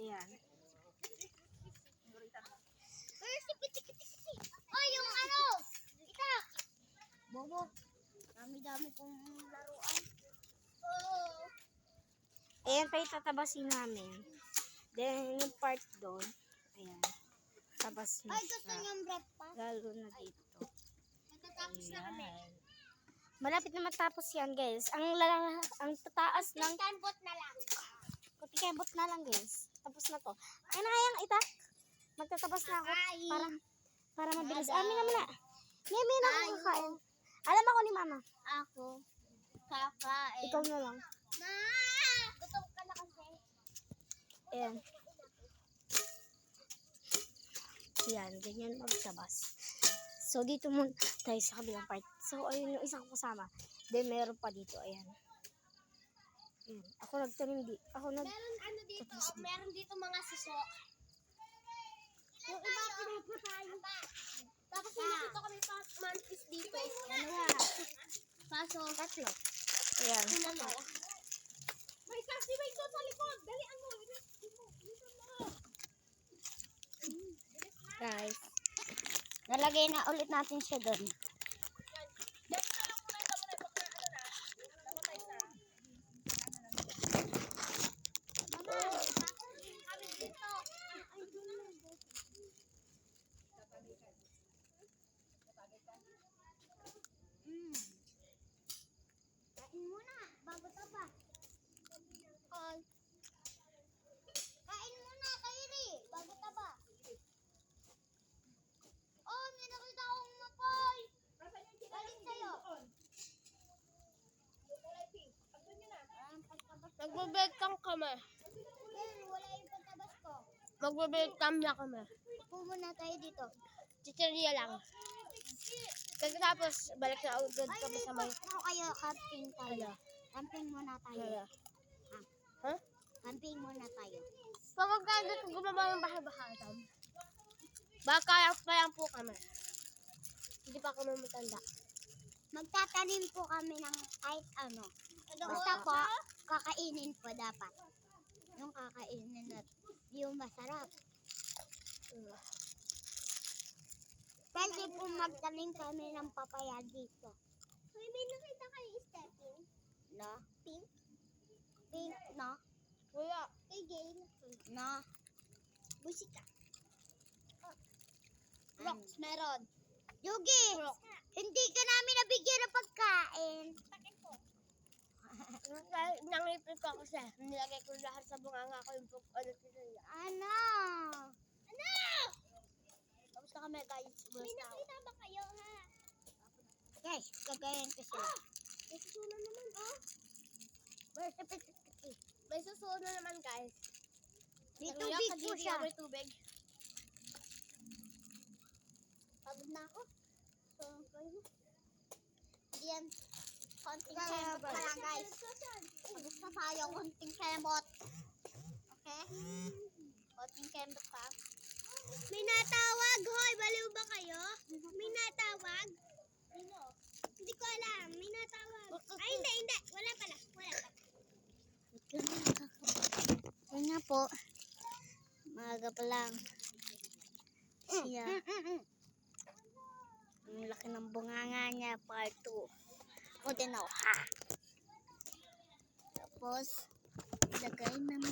Ayan. Oh, yung ano! Itak! Bobo, dami-dami pong laruan. Oh. Ayan pa itatabasin namin. Then, yung part doon, ayan. Tabas mo Ay, gusto siya. niyang breakfast. Lalo na dito. Matatapos na kami. Malapit na matapos yan, guys. Ang tataas ng... Kambot na lang. Kutikembot na lang, guys. Tapos na to. Ay na kayang itak. Magtatabas na ako. Para mabilis. Amin naman na. May na ako kakain. Alam ako ni mama. Ako. Kakain. Ikaw na lang. Ma! Gutom ka na kasi. Ayan. Yan, ganyan magtabas. So, dito muna tayo sa kabilang part. So, ayun yung isang kasama. Then, meron pa dito. Ayan. Ayan. Ako nagtanim di. Meron ano dito? Meron dito mga suso. Yung iba pinapatayo. Tapos nakita kami pa mantis dito. Dalawa. Kaso, tatlo. Ayan. Dalawa. May kasi may ito sa likod. Dalian mo. Guys. Nalagay na ulit natin siya doon. Kain muna, bago taba. Kain muna, Kairi, bago taba. Oh, may nakita akong mapoy. Galing sa'yo. Magbebeltang kami. Wala yung pagtabas ko. Magbebeltang na kami. Upo muna tayo dito. Chicheria lang. Pagkatapos, balik na agad kami sa may... Ako kayo, camping tayo. Camping muna tayo. Ha? Camping muna tayo. Pagkagad ko gumawa ng bahay-bahatan. Baka pa lang po kami. Hindi pa kami matanda. Magtatanim po kami ng kahit ano. Basta po, kakainin po dapat. Yung kakainin at yung masarap. Pwede po magtanim kami ng papaya dito. May nakita kayo stepping? No? Pink? Pink, no? Wala. Kay Gail? No? Busika. Rocks, meron. Yugi! Hindi ka namin nabigyan ng pagkain. Nangipin ko kasi. Nilagay ko lahat sa bunganga ko yung chicheria. Ano? Ano? Tapos na kami guys. May nakita ba kayo, ha? Guys, kagayan ko sila. May susunan naman, oh. Where's the picture? May susunan naman guys. May tubig po siya. May tubig. Pagod na ako. So, kayo. Diyan. Konting kemot pa lang, guys. Pagod na tayo, konting kemot. Okay? Konting kemot pa. May natawag, hoy. Baliw ba kayo? May natawag? Hindi ko alam. May natawag. Ay, hindi. Wala pala. Yan nga po. Maaga pa lang. Siya. Ang laki ng bunganga niya, part 2. Ako din ako, ha? Tapos, ilagay naman